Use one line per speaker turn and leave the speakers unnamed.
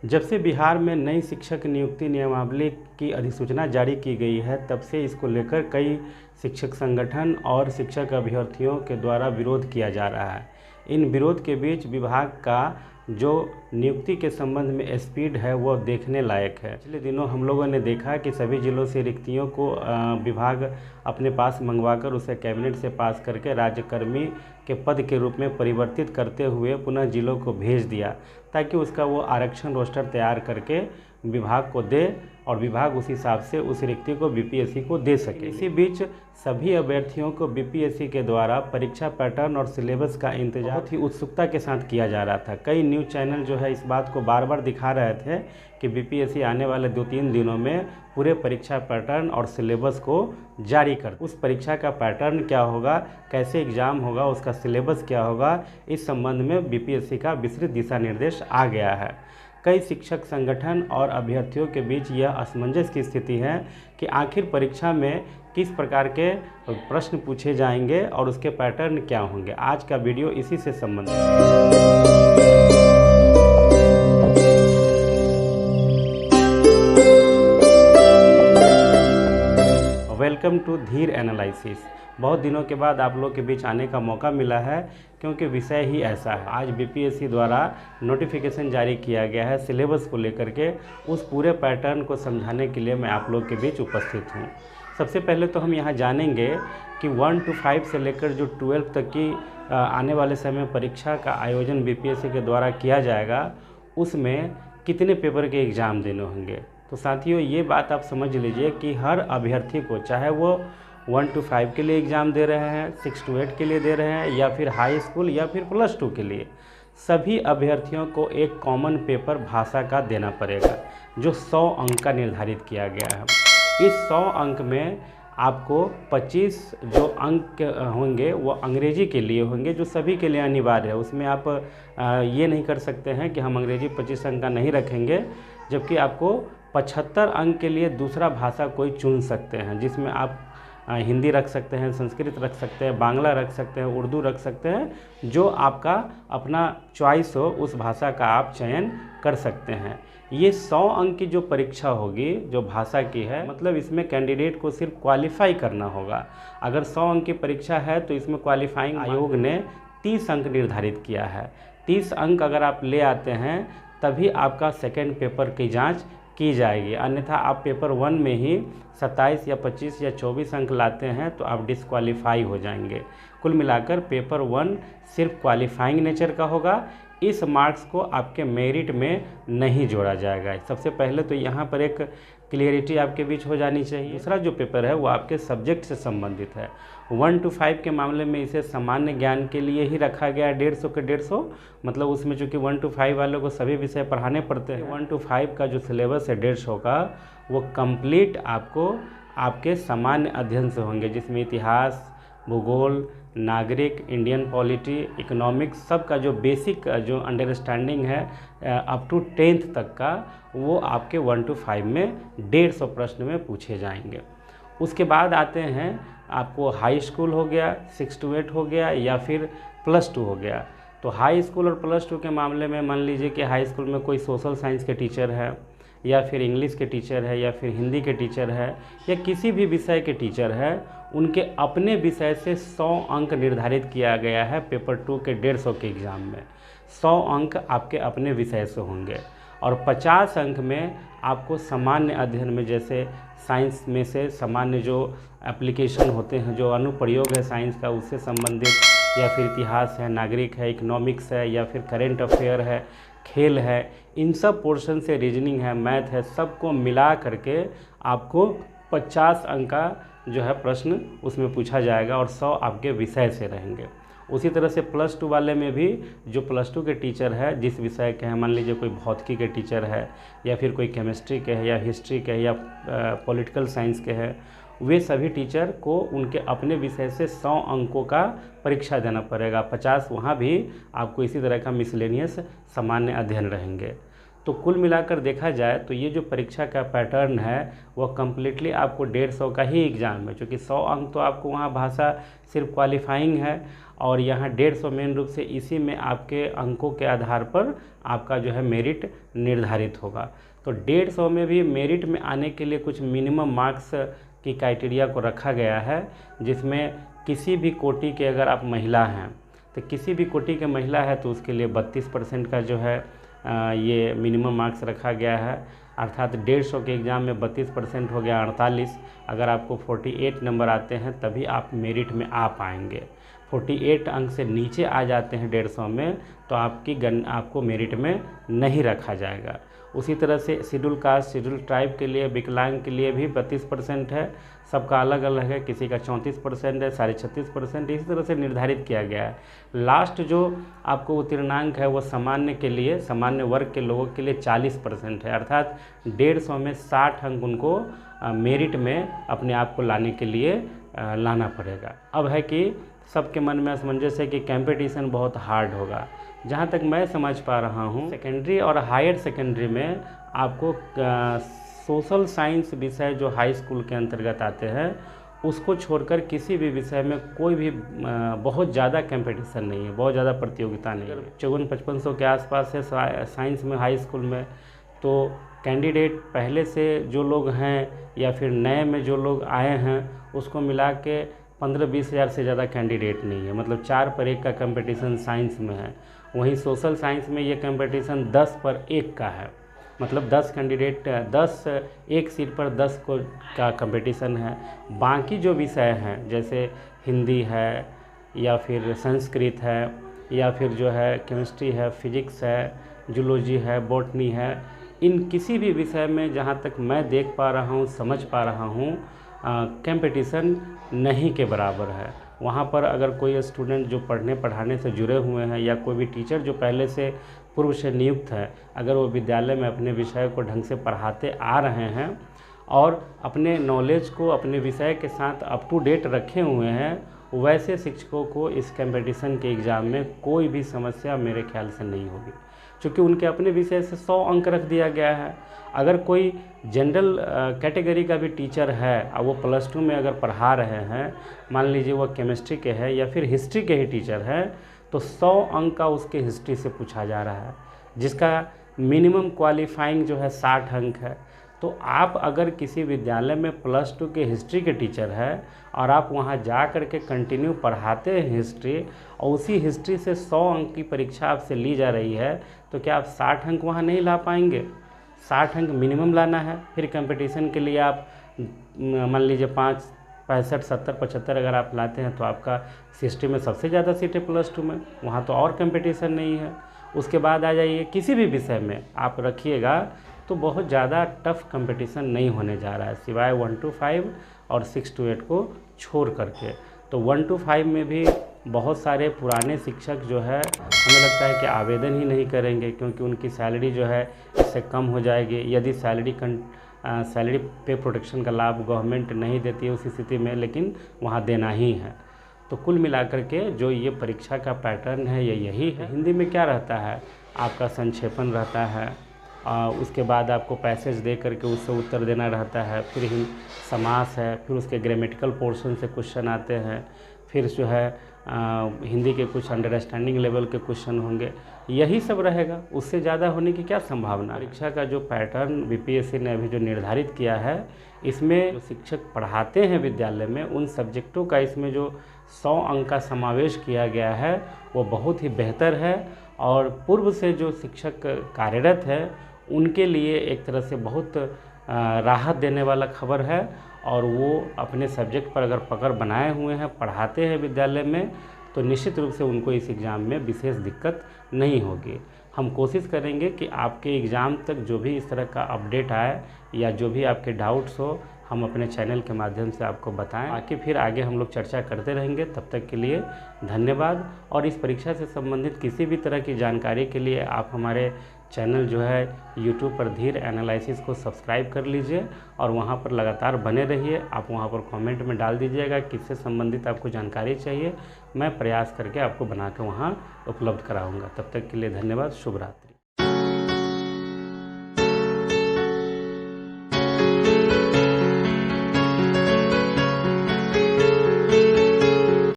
जब से बिहार में नई शिक्षक नियुक्ति नियमावली की अधिसूचना जारी की गई है, तब से इसको लेकर कई शिक्षक संगठन और शिक्षक अभ्यर्थियों के द्वारा विरोध किया जा रहा है। इन विरोध के बीच विभाग का जो नियुक्ति के संबंध में स्पीड है वह देखने लायक है। पिछले दिनों हम लोगों ने देखा कि सभी जिलों से रिक्तियों को विभाग अपने पास मंगवाकर उसे कैबिनेट से पास करके राज्यकर्मी के पद के रूप में परिवर्तित करते हुए पुनः जिलों को भेज दिया, ताकि उसका वो आरक्षण रोस्टर तैयार करके विभाग को दे और विभाग उस हिसाब से उस रिक्ति को बीपीएससी को दे सके। इसी बीच सभी अभ्यर्थियों को बीपीएससी के द्वारा परीक्षा पैटर्न और सिलेबस का इंतजार बहुत ही उत्सुकता के साथ किया जा रहा था। कई न्यूज़ चैनल जो है इस बात को बार बार दिखा रहे थे कि बीपीएससी आने वाले 2-3 दिनों में पूरे परीक्षा पैटर्न और सिलेबस को जारी कर। उस परीक्षा का पैटर्न क्या होगा, कैसे एग्ज़ाम होगा, उसका सिलेबस क्या होगा, इस संबंध में बीपीएससी का विस्तृत दिशा निर्देश आ गया है। कई शिक्षक संगठन और अभ्यर्थियों के बीच यह असमंजस की स्थिति है कि आखिर परीक्षा में किस प्रकार के प्रश्न पूछे जाएंगे और उसके पैटर्न क्या होंगे। आज का वीडियो इसी से संबंधित है। वेलकम टू धीर एनालिसिस। बहुत दिनों के बाद आप लोग के बीच आने का मौका मिला है, क्योंकि विषय ही ऐसा है। आज बीपीएससी द्वारा नोटिफिकेशन जारी किया गया है सिलेबस को लेकर के। उस पूरे पैटर्न को समझाने के लिए मैं आप लोग के बीच उपस्थित हूँ। सबसे पहले तो हम यहाँ जानेंगे कि 1 to 5 से लेकर जो 12 तक की आने वाले समय परीक्षा का आयोजन बीपीएससी के द्वारा किया जाएगा, उसमें कितने पेपर के एग्ज़ाम देने होंगे। तो साथियों, ये बात आप समझ लीजिए कि हर अभ्यर्थी को, चाहे वो 1 to 5 के लिए एग्ज़ाम दे रहे हैं, 6 to 8 के लिए दे रहे हैं, या फिर हाई स्कूल या फिर +2 के लिए, सभी अभ्यर्थियों को एक कॉमन पेपर भाषा का देना पड़ेगा, जो 100 अंक का निर्धारित किया गया है। इस 100 अंक में आपको 25 जो अंक होंगे वो अंग्रेजी के लिए होंगे, जो सभी के लिए अनिवार्य है। उसमें आप ये नहीं कर सकते हैं कि हम अंग्रेजी 25 अंक का नहीं रखेंगे, जबकि आपको 75 अंक के लिए दूसरा भाषा कोई चुन सकते हैं, जिसमें आप हिंदी रख सकते हैं, संस्कृत रख सकते हैं, बांग्ला रख सकते हैं, उर्दू रख सकते हैं। जो आपका अपना चॉइस हो उस भाषा का आप चयन कर सकते हैं। ये 100 अंक की जो परीक्षा होगी, जो भाषा की है, मतलब इसमें कैंडिडेट को सिर्फ क्वालिफाई करना होगा। अगर 100 अंक की परीक्षा है तो इसमें क्वालिफाइंग आयोग ने 30 अंक निर्धारित किया है। 30 अंक अगर आप ले आते हैं तभी आपका सेकेंड पेपर की जाँच की जाएगी, अन्यथा आप पेपर 1 में ही 27 या 25 या 24 अंक लाते हैं तो आप डिस्क्वालीफाई हो जाएंगे। कुल मिलाकर पेपर 1 सिर्फ क्वालिफाइंग नेचर का होगा। इस मार्क्स को आपके मेरिट में नहीं जोड़ा जाएगा। सबसे पहले तो यहाँ पर एक क्लियरिटी आपके बीच हो जानी चाहिए। दूसरा जो पेपर है वो आपके सब्जेक्ट से संबंधित है। 1 to 5 के मामले में इसे सामान्य ज्ञान के लिए ही रखा गया है, 150 के 150, मतलब उसमें चूँकि 1 to 5 वालों को सभी विषय पढ़ाने पड़ते हैं। 1 to 5 का जो सिलेबस है 150 का, वो कंप्लीट आपको आपके सामान्य अध्ययन से होंगे, जिसमें इतिहास, भूगोल, नागरिक, इंडियन पॉलिटी, इकोनॉमिक्स, सब का जो बेसिक जो अंडरस्टैंडिंग है अप टू 10th तक का, वो आपके 1 to 5 में 150 प्रश्न में पूछे जाएंगे। उसके बाद आते हैं आपको हाई स्कूल हो गया, 6 to 8 हो गया, या फिर +2 हो गया। तो हाई स्कूल और +2 के मामले में मान लीजिए कि हाई स्कूल में कोई सोशल साइंस के टीचर है, या फिर इंग्लिश के टीचर है, या फिर हिंदी के टीचर है, या किसी भी विषय के टीचर है, उनके अपने विषय से 100 अंक निर्धारित किया गया है पेपर 2 के 150 के एग्ज़ाम में। 100 अंक आपके अपने विषय से होंगे, और 50 अंक में आपको सामान्य अध्ययन में, जैसे साइंस में से सामान्य जो एप्लीकेशन होते हैं, जो अनुप्रयोग है साइंस का, उससे संबंधित, या फिर इतिहास है, नागरिक है, इकोनॉमिक्स है, या फिर करेंट अफेयर है, खेल है, इन सब पोर्शन से, रीजनिंग है, मैथ है, सबको मिला करके आपको 50 अंक का जो है प्रश्न उसमें पूछा जाएगा, और 100 आपके विषय से रहेंगे। उसी तरह से +2 वाले में भी जो +2 के टीचर है, जिस विषय के हैं, मान लीजिए कोई भौतिकी के टीचर है, या फिर कोई केमिस्ट्री के है, या हिस्ट्री के है, या पॉलिटिकल साइंस के है, वे सभी टीचर को उनके अपने विषय से 100 अंकों का परीक्षा देना पड़ेगा। 50 वहाँ भी आपको इसी तरह का मिसलेनियस सामान्य अध्ययन रहेंगे। तो कुल मिलाकर देखा जाए तो ये जो परीक्षा का पैटर्न है वह कम्प्लीटली आपको 150 का ही एग्ज़ाम है, क्योंकि 100 अंक तो आपको वहाँ भाषा सिर्फ क्वालिफाइंग है और यहाँ 150 मेन रूप से इसी में आपके अंकों के आधार पर आपका जो है मेरिट निर्धारित होगा। तो 150 में भी मेरिट में आने के लिए कुछ मिनिमम मार्क्स की क्राइटेरिया को रखा गया है, जिसमें किसी भी कोटि के अगर आप महिला हैं तो किसी भी कोटि के महिला है तो उसके लिए 32% का जो है ये मिनिमम मार्क्स रखा गया है। अर्थात 150 के एग्ज़ाम में 32% हो गया 48। अगर आपको 48 नंबर आते हैं तभी आप मेरिट में आ पाएंगे। 48 अंक से नीचे आ जाते हैं 150 में तो आपको मेरिट में नहीं रखा जाएगा। उसी तरह से शेड्यूल कास्ट, शेड्यूल ट्राइब के लिए, विकलांग के लिए भी 32% है। सबका अलग अलग है, किसी का 34% है, 36.5%, इसी तरह से निर्धारित किया गया है। लास्ट जो आपको उत्तीर्णांक है वो सामान्य के लिए, सामान्य वर्ग के लोगों के लिए 40% है। अर्थात 150 में 60 अंक उनको मेरिट में अपने आप को लाने के लिए लाना पड़ेगा। अब है कि सबके मन में असमंजस है कि कंपटीशन बहुत हार्ड होगा। जहाँ तक मैं समझ पा रहा हूँ, सेकेंडरी और हायर सेकेंडरी में आपको सोशल साइंस विषय जो हाई स्कूल के अंतर्गत आते हैं उसको छोड़कर किसी भी विषय में कोई भी बहुत ज़्यादा कंपटीशन नहीं है, बहुत ज़्यादा प्रतियोगिता नहीं है। 54-5500 के आसपास है साइंस में हाई स्कूल में। तो कैंडिडेट पहले से जो लोग हैं या फिर नए में जो लोग आए हैं उसको मिला के 15-20 हज़ार से ज़्यादा कैंडिडेट नहीं है। मतलब 4 पर 1 का कंपटीशन साइंस में है। वहीं सोशल साइंस में ये कंपटीशन 10 पर 1 का है। मतलब 10 कैंडिडेट 10 एक सीट पर 10 को का कंपटीशन है। बाकी जो विषय हैं जैसे हिंदी है या फिर संस्कृत है या फिर जो है केमिस्ट्री है, फिजिक्स है, जूलॉजी है, बॉटनी है, इन किसी भी विषय में जहाँ तक मैं देख पा रहा हूँ, समझ पा रहा हूँ, कंपटीशन नहीं के बराबर है। वहाँ पर अगर कोई स्टूडेंट जो पढ़ने पढ़ाने से जुड़े हुए हैं या कोई भी टीचर जो पहले से पूर्व से नियुक्त है, अगर वो विद्यालय में अपने विषय को ढंग से पढ़ाते आ रहे हैं और अपने नॉलेज को अपने विषय के साथ अप टू डेट रखे हुए हैं, वैसे शिक्षकों को इस कंपटीशन के एग्ज़ाम में कोई भी समस्या मेरे ख्याल से नहीं होगी, क्योंकि उनके अपने विषय से 100 अंक रख दिया गया है। अगर कोई जनरल कैटेगरी का भी टीचर है और वो +2 में अगर पढ़ा रहे हैं, मान लीजिए वो केमिस्ट्री के है या फिर हिस्ट्री के ही टीचर है, तो 100 अंक का उसके हिस्ट्री से पूछा जा रहा है, जिसका मिनिमम क्वालिफाइंग जो है 60 अंक है। तो आप अगर किसी विद्यालय में +2 के हिस्ट्री के टीचर है और आप वहाँ जा कर के कंटिन्यू पढ़ाते हैं हिस्ट्री और उसी हिस्ट्री से 100 अंक की परीक्षा आपसे ली जा रही है, तो क्या आप 60 अंक वहाँ नहीं ला पाएंगे? 60 अंक मिनिमम लाना है। फिर कंपटीशन के लिए आप मान लीजिए 5, 65, 70, 75 अगर आप लाते हैं तो आपका हिस्ट्री में सबसे ज़्यादा सीटें +2 में, वहाँ तो और कंपटीशन नहीं है। उसके बाद आ जाइए किसी भी विषय में आप रखिएगा तो बहुत ज़्यादा टफ कंपटीशन नहीं होने जा रहा है, सिवाय 1 to 5 और 6 to 8 को छोड़ करके। तो 1 to 5 में भी बहुत सारे पुराने शिक्षक जो है हमें लगता है कि आवेदन ही नहीं करेंगे, क्योंकि उनकी सैलरी जो है इससे कम हो जाएगी। यदि सैलरी पे प्रोटेक्शन का लाभ गवर्नमेंट नहीं देती है उस स्थिति में, लेकिन वहाँ देना ही है। तो कुल मिलाकर के जो ये परीक्षा का पैटर्न है ये यही है। हिंदी में क्या रहता है, आपका संक्षेपण रहता है, उसके बाद आपको पैसेज दे करके उससे उत्तर देना रहता है, फिर समास है, फिर उसके ग्रामेटिकल पोर्शन से क्वेश्चन आते हैं, फिर जो है हिंदी के कुछ अंडरस्टैंडिंग लेवल के क्वेश्चन होंगे, यही सब रहेगा। उससे ज़्यादा होने की क्या संभावना है? परीक्षा का जो पैटर्न बीपीएससी ने अभी जो निर्धारित किया है, इसमें जो शिक्षक पढ़ाते हैं विद्यालय में उन सब्जेक्टों का इसमें जो 100 अंक का समावेश किया गया है वो बहुत ही बेहतर है और पूर्व से जो शिक्षक कार्यरत है उनके लिए एक तरह से बहुत राहत देने वाला खबर है। और वो अपने सब्जेक्ट पर अगर पकड़ बनाए हुए हैं, पढ़ाते हैं विद्यालय में, तो निश्चित रूप से उनको इस एग्ज़ाम में विशेष दिक्कत नहीं होगी। हम कोशिश करेंगे कि आपके एग्ज़ाम तक जो भी इस तरह का अपडेट आए या जो भी आपके डाउट्स हो, हम अपने चैनल के माध्यम से आपको बताएं। बाकी फिर आगे हम लोग चर्चा करते रहेंगे। तब तक के लिए धन्यवाद। और इस परीक्षा से संबंधित किसी भी तरह की जानकारी के लिए आप हमारे चैनल जो है YouTube पर धीर एनालिसिस को सब्सक्राइब कर लीजिए और वहाँ पर लगातार बने रहिए। आप वहाँ पर कमेंट में डाल दीजिएगा किससे संबंधित आपको जानकारी चाहिए, मैं प्रयास करके आपको बना के वहाँ उपलब्ध कराऊँगा। तब तक के लिए धन्यवाद। शुभ रात्रि।